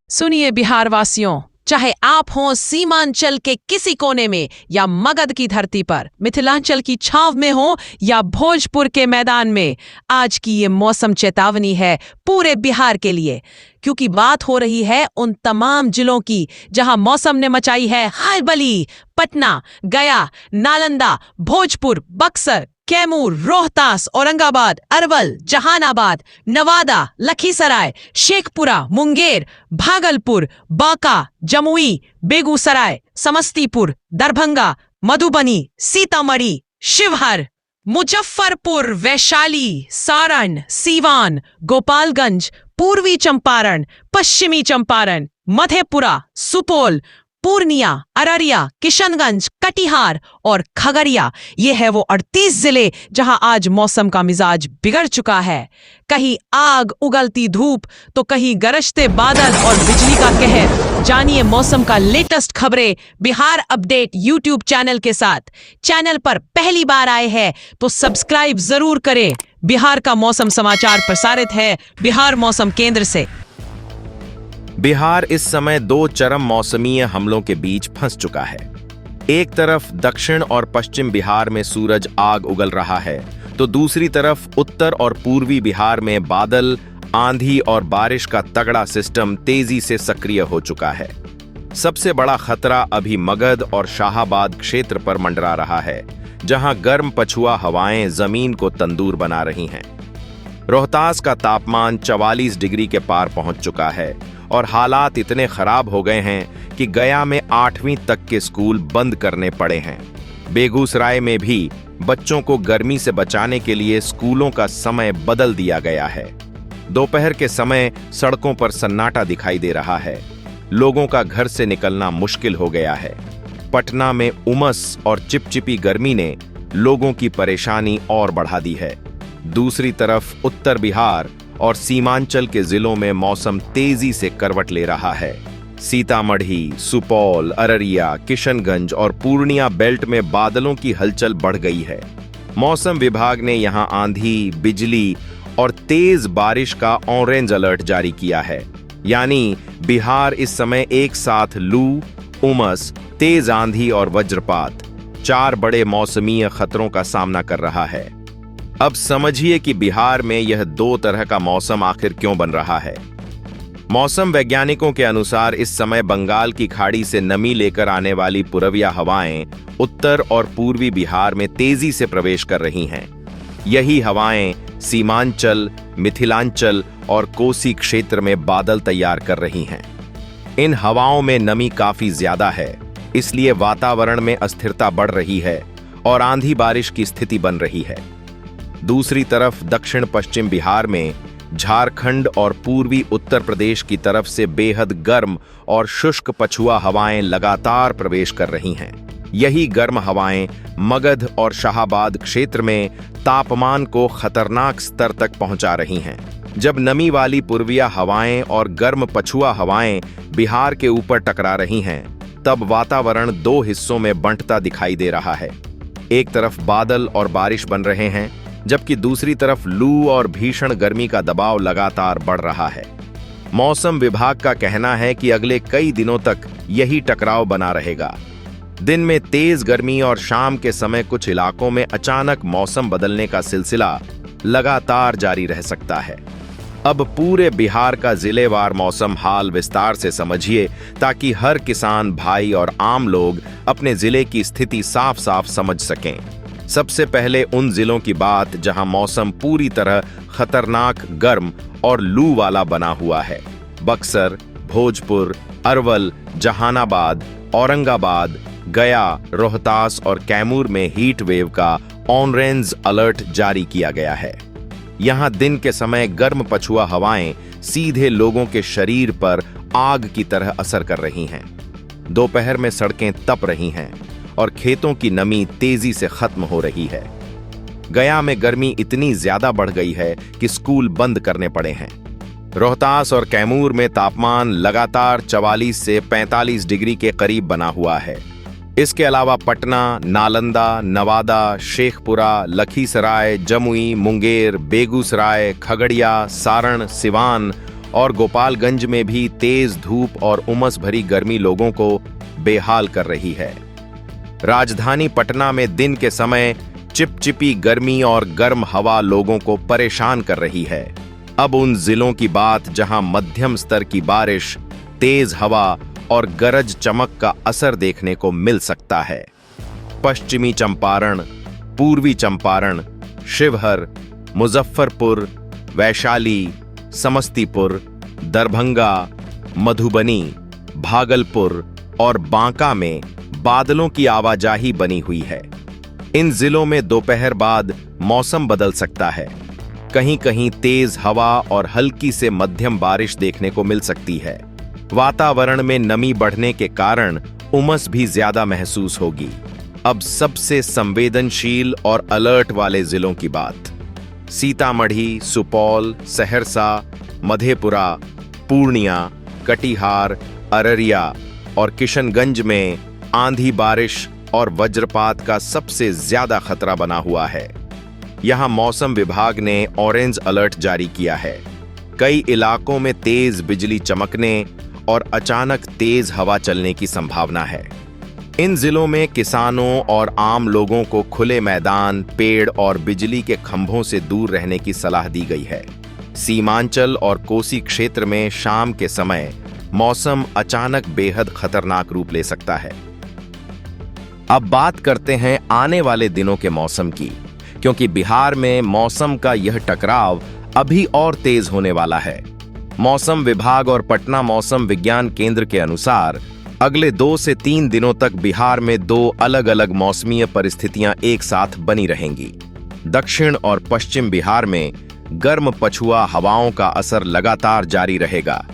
सुनिए बिहार वासियों, चाहे आप हों सीमांचल के किसी कोने में या मगध की धरती पर, मिथिलांचल की छाव में हो या भोजपुर के मैदान में, आज की ये मौसम चेतावनी है पूरे बिहार के लिए। क्योंकि बात हो रही है उन तमाम जिलों की जहां मौसम ने मचाई है हलबली। पटना, गया, नालंदा, भोजपुर, बक्सर, कैमूर, रोहतास, औरंगाबाद, अरवल, जहानाबाद, नवादा, लखीसराय, शेखपुरा, मुंगेर, भागलपुर, बांका, जमुई, बेगूसराय, समस्तीपुर, दरभंगा, मधुबनी, सीतामढ़ी, शिवहर, मुजफ्फरपुर, वैशाली, सारण, सीवान, गोपालगंज, पूर्वी चंपारण, पश्चिमी चंपारण, मधेपुरा, सुपौल, पूर्णिया, अररिया, किशनगंज, कटिहार और खगड़िया, ये है वो 38 जिले जहां आज मौसम का मिजाज बिगड़ चुका है। कहीं आग उगलती धूप तो कहीं गरजते बादल और बिजली का कहर। जानिए मौसम का लेटेस्ट खबरें बिहार अपडेट यूट्यूब चैनल के साथ। चैनल पर पहली बार आए हैं तो सब्सक्राइब जरूर करें। बिहार का मौसम समाचार प्रसारित है बिहार मौसम केंद्र से। बिहार इस समय दो चरम मौसमीय हमलों के बीच फंस चुका है। एक तरफ दक्षिण और पश्चिम बिहार में सूरज आग उगल रहा है, तो दूसरी तरफ उत्तर और पूर्वी बिहार में बादल, आंधी और बारिश का तगड़ा सिस्टम तेजी से सक्रिय हो चुका है। सबसे बड़ा खतरा अभी मगध और शाहाबाद क्षेत्र पर मंडरा रहा है, जहां गर्म पछुआ हवाएं जमीन को तंदूर बना रही हैं। रोहतास का तापमान 44 डिग्री के पार पहुंच चुका है और हालात इतने खराब हो गए हैं कि गया में 8वीं तक के स्कूल बंद करने पड़े हैं। बेगूसराय में भी बच्चों को गर्मी से बचाने के लिए स्कूलों का समय बदल दिया गया है। दोपहर के समय सड़कों पर सन्नाटा दिखाई दे रहा है। लोगों का घर से निकलना मुश्किल हो गया है। पटना में उमस और चिपचिपी गर्मी ने लोगों की परेशानी और बढ़ा दी है। दूसरी तरफ उत्तर बिहार और सीमांचल के जिलों में मौसम तेजी से करवट ले रहा है। सीतामढ़ी, सुपौल, अररिया, किशनगंज और पूर्णिया बेल्ट में बादलों की हलचल बढ़ गई है। मौसम विभाग ने यहां आंधी, बिजली और तेज बारिश का ऑरेंज अलर्ट जारी किया है। यानी बिहार इस समय एक साथ लू, उमस, तेज आंधी और वज्रपात, 4 बड़े मौसमीय खतरों का सामना कर रहा है। अब समझिए कि बिहार में यह 2 तरह का मौसम आखिर क्यों बन रहा है। मौसम वैज्ञानिकों के अनुसार इस समय बंगाल की खाड़ी से नमी लेकर आने वाली पूर्विया हवाएं उत्तर और पूर्वी बिहार में तेजी से प्रवेश कर रही हैं। यही हवाएं सीमांचल, मिथिलांचल और कोसी क्षेत्र में बादल तैयार कर रही हैं। इन हवाओं में नमी काफी ज्यादा है, इसलिए वातावरण में अस्थिरता बढ़ रही है और आंधी बारिश की स्थिति बन रही है। दूसरी तरफ दक्षिण पश्चिम बिहार में झारखंड और पूर्वी उत्तर प्रदेश की तरफ से बेहद गर्म और शुष्क पछुआ हवाएं लगातार प्रवेश कर रही हैं। यही गर्म हवाएं मगध और शाहाबाद क्षेत्र में तापमान को खतरनाक स्तर तक पहुंचा रही हैं। जब नमी वाली पूर्विया हवाएं और गर्म पछुआ हवाएं बिहार के ऊपर टकरा रही हैं, तब वातावरण 2 हिस्सों में बंटता दिखाई दे रहा है। एक तरफ बादल और बारिश बन रहे हैं, जबकि दूसरी तरफ लू और भीषण गर्मी का दबाव लगातार बढ़ रहा है। मौसम विभाग का कहना है कि अगले कई दिनों तक यही टकराव बना रहेगा। दिन में तेज गर्मी और शाम के समय कुछ इलाकों में अचानक मौसम बदलने का सिलसिला लगातार जारी रह सकता है। अब पूरे बिहार का जिलेवार मौसम हाल विस्तार से समझिए, ताकि हर किसान भाई और आम लोग अपने जिले की स्थिति साफ साफ समझ सकें। सबसे पहले उन जिलों की बात जहां मौसम पूरी तरह खतरनाक गर्म और लू वाला बना हुआ है। बक्सर, भोजपुर, अरवल, जहानाबाद, औरंगाबाद, गया, रोहतास और कैमूर में हीट वेव का ऑरेंज अलर्ट जारी किया गया है। यहां दिन के समय गर्म पछुआ हवाएं सीधे लोगों के शरीर पर आग की तरह असर कर रही हैं। दोपहर में सड़कें तप रही हैं और खेतों की नमी तेजी से खत्म हो रही है। गया में गर्मी इतनी ज्यादा बढ़ गई है कि स्कूल बंद करने पड़े हैं। रोहतास और कैमूर में तापमान लगातार 44 से 45 डिग्री के करीब बना हुआ है। इसके अलावा पटना, नालंदा, नवादा, शेखपुरा, लखीसराय, जमुई, मुंगेर, बेगूसराय, खगड़िया, सारण, सिवान और गोपालगंज में भी तेज धूप और उमस भरी गर्मी लोगों को बेहाल कर रही है। राजधानी पटना में दिन के समय चिपचिपी गर्मी और गर्म हवा लोगों को परेशान कर रही है। अब उन जिलों की बात जहां मध्यम स्तर की बारिश, तेज हवा और गरज चमक का असर देखने को मिल सकता है। पश्चिमी चंपारण, पूर्वी चंपारण, शिवहर, मुजफ्फरपुर, वैशाली, समस्तीपुर, दरभंगा, मधुबनी, भागलपुर और बांका में बादलों की आवाजाही बनी हुई है। इन जिलों में दोपहर बाद मौसम बदल सकता है। कहीं कहीं तेज हवा और हल्की से मध्यम बारिश देखने को मिल सकती है। वातावरण में नमी बढ़ने के कारण उमस भी ज्यादा महसूस होगी। अब सबसे संवेदनशील और अलर्ट वाले जिलों की बात। सीतामढ़ी, सुपौल, सहरसा, मधेपुरा, पूर्णिया, कटिहार, अररिया और किशनगंज में आंधी, बारिश और वज्रपात का सबसे ज्यादा खतरा बना हुआ है। यहां मौसम विभाग ने ऑरेंज अलर्ट जारी किया है। कई इलाकों में तेज बिजली चमकने और अचानक तेज हवा चलने की संभावना है। इन जिलों में किसानों और आम लोगों को खुले मैदान, पेड़ और बिजली के खंभों से दूर रहने की सलाह दी गई है। सीमांचल और कोसी क्षेत्र में शाम के समय मौसम अचानक बेहद खतरनाक रूप ले सकता है। अब बात करते हैं आने वाले दिनों के मौसम की, क्योंकि बिहार में मौसम का यह टकराव अभी और तेज होने वाला है। मौसम विभाग और पटना मौसम विज्ञान केंद्र के अनुसार अगले 2 से 3 दिनों तक बिहार में 2 अलग-अलग मौसमीय परिस्थितियां एक साथ बनी रहेंगी। दक्षिण और पश्चिम बिहार में गर्म पछुआ हवाओं का असर लगातार जारी रहेगा,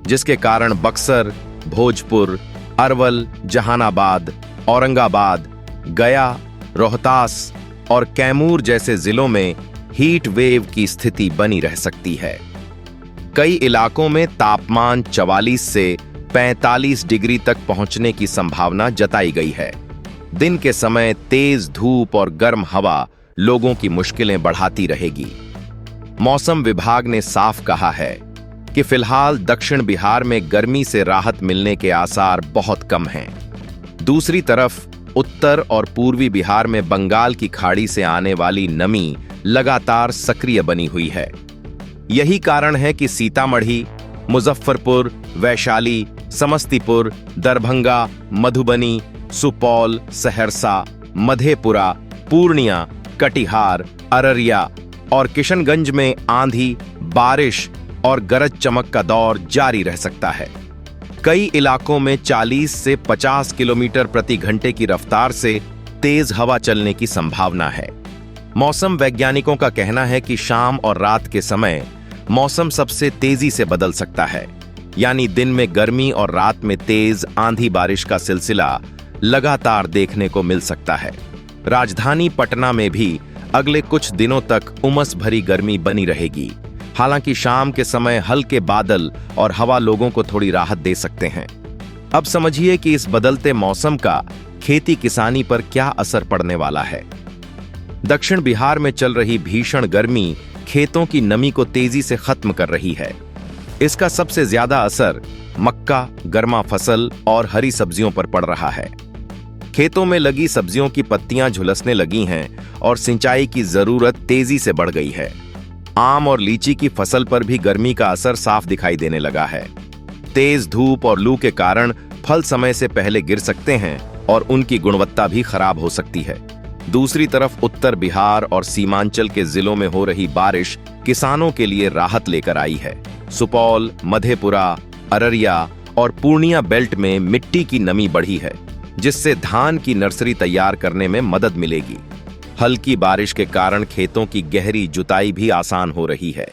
जिसके कारण बक्सर, भोजपुर, अरवल, जहानाबाद, औरंगाबाद, गया, रोहतास और कैमूर जैसे जिलों में हीट वेव की स्थिति बनी रह सकती है। कई इलाकों में तापमान 44 से 45 डिग्री तक पहुंचने की संभावना जताई गई है। दिन के समय तेज धूप और गर्म हवा लोगों की मुश्किलें बढ़ाती रहेगी। मौसम विभाग ने साफ कहा है कि फिलहाल दक्षिण बिहार में गर्मी से राहत मिलने के आसार बहुत कम हैं। दूसरी तरफ उत्तर और पूर्वी बिहार में बंगाल की खाड़ी से आने वाली नमी लगातार सक्रिय बनी हुई है। यही कारण है कि सीतामढ़ी, मुजफ्फरपुर, वैशाली, समस्तीपुर, दरभंगा, मधुबनी, सुपौल, सहरसा, मधेपुरा, पूर्णिया, कटिहार, अररिया और किशनगंज में आंधी, बारिश और गरज चमक का दौर जारी रह सकता है। कई इलाकों में 40 से 50 किलोमीटर प्रति घंटे की रफ्तार से तेज हवा चलने की संभावना है। मौसम वैज्ञानिकों का कहना है कि शाम और रात के समय मौसम सबसे तेजी से बदल सकता है, यानी दिन में गर्मी और रात में तेज आंधी बारिश का सिलसिला लगातार देखने को मिल सकता है। राजधानी पटना में भी अगले कुछ दिनों तक उमस भरी गर्मी बनी रहेगी। हालांकि शाम के समय हल्के बादल और हवा लोगों को थोड़ी राहत दे सकते हैं। अब समझिए कि इस बदलते मौसम का खेती किसानी पर क्या असर पड़ने वाला है। दक्षिण बिहार में चल रही भीषण गर्मी खेतों की नमी को तेजी से खत्म कर रही है। इसका सबसे ज्यादा असर मक्का, गर्मा फसल और हरी सब्जियों पर पड़ रहा है। खेतों में लगी सब्जियों की पत्तियां झुलसने लगी हैं और सिंचाई की जरूरत तेजी से बढ़ गई है। आम और लीची की फसल पर भी गर्मी का असर साफ दिखाई देने लगा है। तेज धूप और लू के कारण फल समय से पहले गिर सकते हैं और उनकी गुणवत्ता भी खराब हो सकती है। दूसरी तरफ उत्तर बिहार और सीमांचल के जिलों में हो रही बारिश किसानों के लिए राहत लेकर आई है। सुपौल, मधेपुरा, अररिया और पूर्णिया बेल्ट में मिट्टी की नमी बढ़ी है, जिससे धान की नर्सरी तैयार करने में मदद मिलेगी। हल्की बारिश के कारण खेतों की गहरी जुताई भी आसान हो रही है।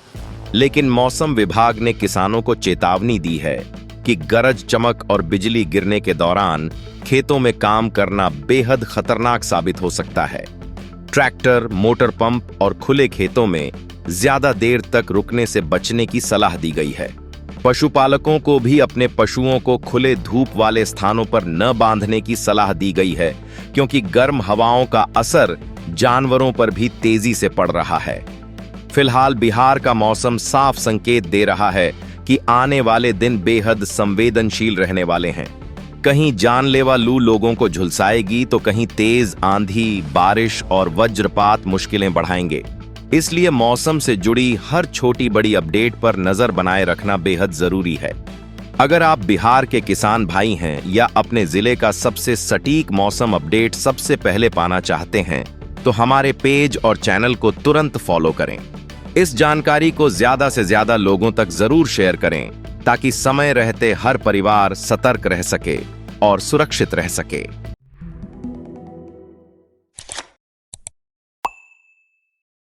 लेकिन मौसम विभाग ने किसानों को चेतावनी दी है कि गरज चमक और बिजली गिरने के दौरान खेतों में काम करना बेहद खतरनाक साबित हो सकता है। ट्रैक्टर, मोटर पंप और खुले खेतों में ज्यादा देर तक रुकने से बचने की सलाह दी गई है। पशुपालकों को भी अपने पशुओं को खुले धूप वाले स्थानों पर न बांधने की सलाह दी गई है, क्योंकि गर्म हवाओं का असर जानवरों पर भी तेजी से पड़ रहा है। फिलहाल बिहार का मौसम साफ संकेत दे रहा है कि आने वाले दिन बेहद संवेदनशील रहने वाले हैं। कहीं जानलेवा लू लोगों को झुलसाएगी तो कहीं तेज आंधी, बारिश और वज्रपात मुश्किलें बढ़ाएंगे। इसलिए मौसम से जुड़ी हर छोटी बड़ी अपडेट पर नजर बनाए रखना बेहद जरूरी है। अगर आप बिहार के किसान भाई हैं या अपने जिले का सबसे सटीक मौसम अपडेट सबसे पहले पाना चाहते हैं तो हमारे पेज और चैनल को तुरंत फॉलो करें। इस जानकारी को ज्यादा से ज्यादा लोगों तक जरूर शेयर करें ताकि समय रहते हर परिवार सतर्क रह सके और सुरक्षित रह सके।